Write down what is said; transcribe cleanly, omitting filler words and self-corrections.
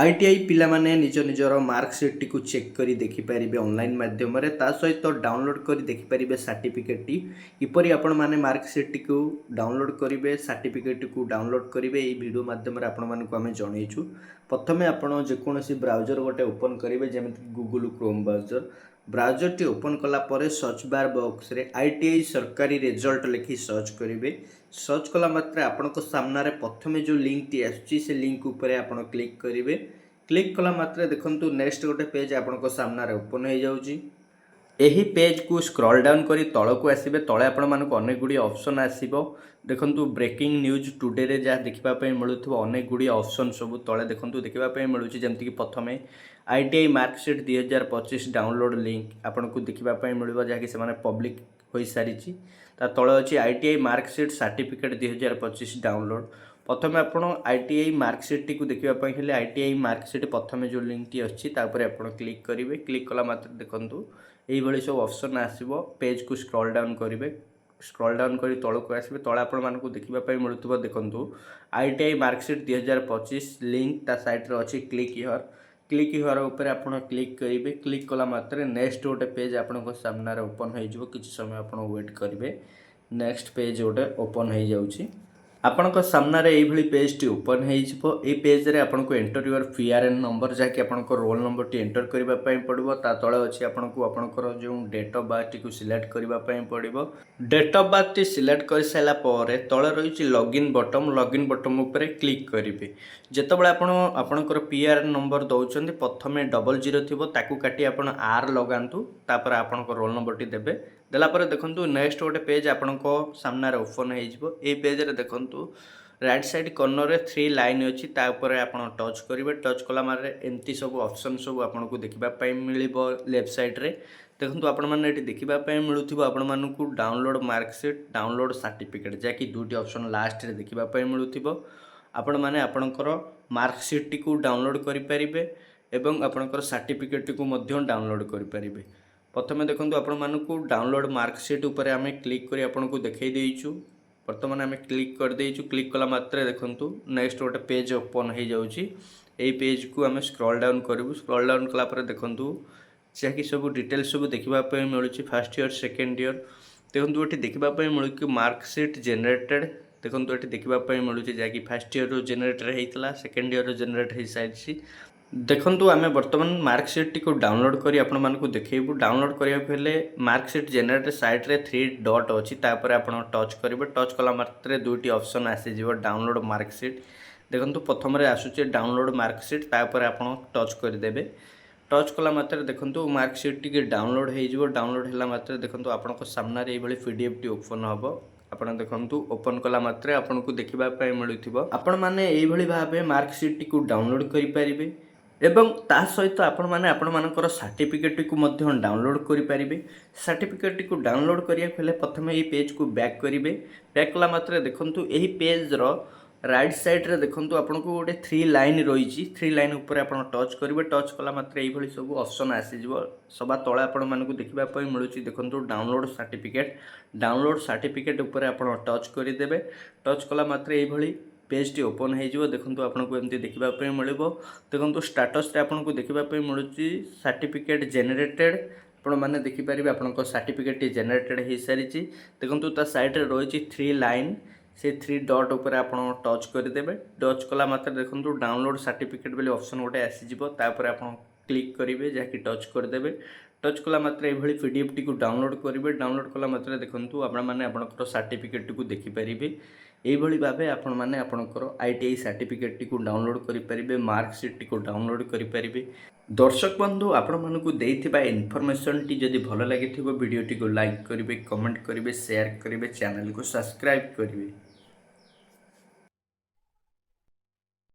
ITI पिला माने निज निजर मार्कसीट को चेक करी देखि पारिबे ऑनलाइन माध्यम रे ता सहित डाउनलोड करी देखि पारिबे सर्टिफिकेट टी किपरि आपण माने मार्कसीट को डाउनलोड करिवे सर्टिफिकेट को डाउनलोड करिवे ए वीडियो माध्यम रे आपण मानकु आमे जणैछु। प्रथमे आपण जे कोनोसी ब्राउजर गोटे ओपन करिवे जेमिति गूगल क्रोम ब्राउजर टी ओपन कला परे सर्च बार बॉक्स रे आईटीआई सरकारी रिजल्ट लिखि सर्च करिवे। सर्च कला मात्रे आपनको सामना रे प्रथमे जो लिंक टी आछि से लिंक ऊपर आपण क्लिक करिवे। क्लिक कला मात्रे देखंतु नेक्स्ट गोटे पेज आपनको सामना रे ओपन हो जाउची। एही पेज को स्क्रॉल डाउन करी तळकु आसीबे तळे आपण मानको अनेक गुडी ऑप्शन आसीबो। देखंतु ब्रेकिंग न्यूज टुडे रे जा देखिबा पय मिलुथबो अनेक गुडी ऑप्शन सब तळे देखंतु देखिबा पय मिलुची जेमति कि प्रथमे आईटीआई मार्कशीट 2025 डाउनलोड लिंक आपनको देखिबा पय मिलबो जा कि से माने पब्लिक होई सारिची। ता तळे अछि आईटीआई मार्कशीट सर्टिफिकेट 2025 डाउनलोड। प्रथमे आपण आईटीआई मार्कशीट टी को देखिबा पय हेले आईटीआई मार्कशीट प्रथमे जो लिंक टी अछि ता ऊपर आपण क्लिक करिवे। क्लिक कला मात्र देखंतु एही भली सब ऑप्शन आसीबो। पेज को स्क्रॉल डाउन करिवे। स्क्रॉल डाउन करी तळकु आसीबे तळे आपण मानकु देखिबा पय मिलुथबो देखंतु आईटीआई मार्कशीट 2025 लिंक ता साइट रे अछि क्लिक हियर। क्लिक हियर ऊपर आपण क्लिक करिवे। क्लिक कला मात्र नेक्स्ट गोटे पेज आपनको सामना रे ओपन हो जिवो। किछि समय आपण वेट करिवे। नेक्स्ट पेज गोटे ओपन हो जाउची। आपनको सामना रे एही भली पेज टी ओपन हो जिवो। ए पेज रे आपनको एंटर योर पीआरएन नंबर जाके आपनको रोल नंबर टी एंटर करबा पय पड़िबो। ता तळे अछि आपनको आपनकर जो डेट ऑफ बर्थ टी को सिलेक्ट करबा पय पड़िबो। डेट ऑफ बर्थ टी सिलेक्ट कर साइला परे तळे रहिछि लॉगिन बटन ऊपर क्लिक करिवे। जेतबेले आपण आपनकर पीआरएन नंबर दउचंदी प्रथमे 00 थिबो ताकू काटी आपण आर लगांतु तापर आपनकर रोल नंबर टी देबे। देला परे देखंतु नेक्स्ट गोटे पेज आपनको सामना रे ओपन हो जिवो। ए पेज रे देखंतु राइट साइड कॉर्नर रे 3 लाइन अछि ता ऊपर आपण टच करिवे। टच कला मारे एमती सब ऑप्शन सब आपनको देखिबा पय मिलिबो। लेफ्ट साइड रे देखंतु आपण माने एठी देखिबा पय मिलुथिबो आपण मानकु डाउनलोड मार्कशीट डाउनलोड सर्टिफिकेट जाकी दुटी ऑप्शन लास्ट रे देखिबा पय मिलुथिबो। आपण माने आपणकर मार्कशीट टी को डाउनलोड करि परिबे एवं आपणकर सर्टिफिकेट टी को मध्य डाउनलोड करि परिबे। प्रथमे देखंतु आपण मानकु डाउनलोड मार्कशीट ऊपर आमे क्लिक करी आपनको देखै देइछु। वर्तमान आमे क्लिक कर देइछु। क्लिक कला मात्रे देखंतु नेक्स्ट गोटे पेज ओपन हो जाउची। एई पेज को आमे स्क्रॉल डाउन करिवु। स्क्रॉल डाउन कला परे देखंतु जाकी सब डिटेल्स सब देखिबा पय मिलुची फर्स्ट ईयर सेकंड ईयर। देखंतु एठी देखिबा पय मिलु कि मार्कशीट जनरेटेड। देखंतु एठी देखिबा पय मिलुची जाकी फर्स्ट ईयर रो जनरेट हेइतला सेकंड ईयर रो जनरेट हेइ साइछि। देखंतु आमे वर्तमान मार्कशीट टी को डाउनलोड करी आपण मानकु देखैबु। डाउनलोड करिया पहिले मार्कशीट जनरेट साइट रे 3 डॉट अछि ता ऊपर आपण टच करिवे। टच कला मात्रे दुटी ऑप्शन आसी जिवो डाउनलोड मार्कशीट। देखंतु प्रथम रे आसुचे डाउनलोड मार्कशीट ता ऊपर आपण टच करि देबे। टच कला मात्रे देखंतु मार्कशीट टी के डाउनलोड हे जिवो। डाउनलोड हैला मात्रे देखंतु आपनको सामना रे ए भली पीडीएफ टी ओपन हबो। आपण देखंतु ओपन कला मात्रे आपनको देखिबा पय मिलुथिबो। आपण माने एई भली भाबे मार्कशीट टी को डाउनलोड करि परिबे एवं ता सहित आपण माने आपण मानकर सर्टिफिकेट को मध्य डाउनलोड करि परिबे। सर्टिफिकेट को डाउनलोड करिया पहिले प्रथमे ए पेज को बैक करिवे। बैक कला मात्रे देखंतु एही पेज रो राइट साइड रे देखंतु आपनको गोटे 3 लाइन रहिछि। 3 लाइन ऊपर आपण टच करिवे। टच कला मात्रे एही भली सब ऑप्शन आसी जिवो। सबा तळे आपण मानकु देखिबा पय मिलुछि देखंतु डाउनलोड सर्टिफिकेट। डाउनलोड सर्टिफिकेट ऊपर आपण टच करि देबे। टच कला मात्रे एही भली पेज टी ओपन हो जिवो। देखंतु आपनको एमती देखिबा पय मिलिबो। देखंतु स्टेटस रे आपनको देखिबा पय मिलुछि सर्टिफिकेट जनरेटेड। आपण माने देखि परिबे आपनको सर्टिफिकेट टी जनरेटेड हे सारिछि। देखंतु ता साइड रे रहिछि 3 लाइन से 3 डॉट ऊपर आपण टच करि देबे। टच कला मात्र देखंतु डाउनलोड सर्टिफिकेट बेले ऑप्शन गोटे आसी जिवो। ता ऊपर आपण क्लिक करिवे जाकि टच कर देबे। टच कला मात्र ए भली पीडीएफ टी को डाउनलोड करिवे। डाउनलोड कला मात्र देखंतु आपण माने आपनकर सर्टिफिकेट टी को देखि परिबे। एई भली भाबे आपण माने आपनकर आईटीआई सर्टिफिकेट टी को डाउनलोड करि परिबे। मार्कशीट टी को डाउनलोड करि परिबे। दर्शक बंधु आपण मानकु देइथिबा इन्फॉर्मेशन टी जदि भलो लागिथिबो वीडियो टी को लाइक करिवे, कमेंट करिवे, शेयर करिवे, चैनल को सब्सक्राइब करिवे।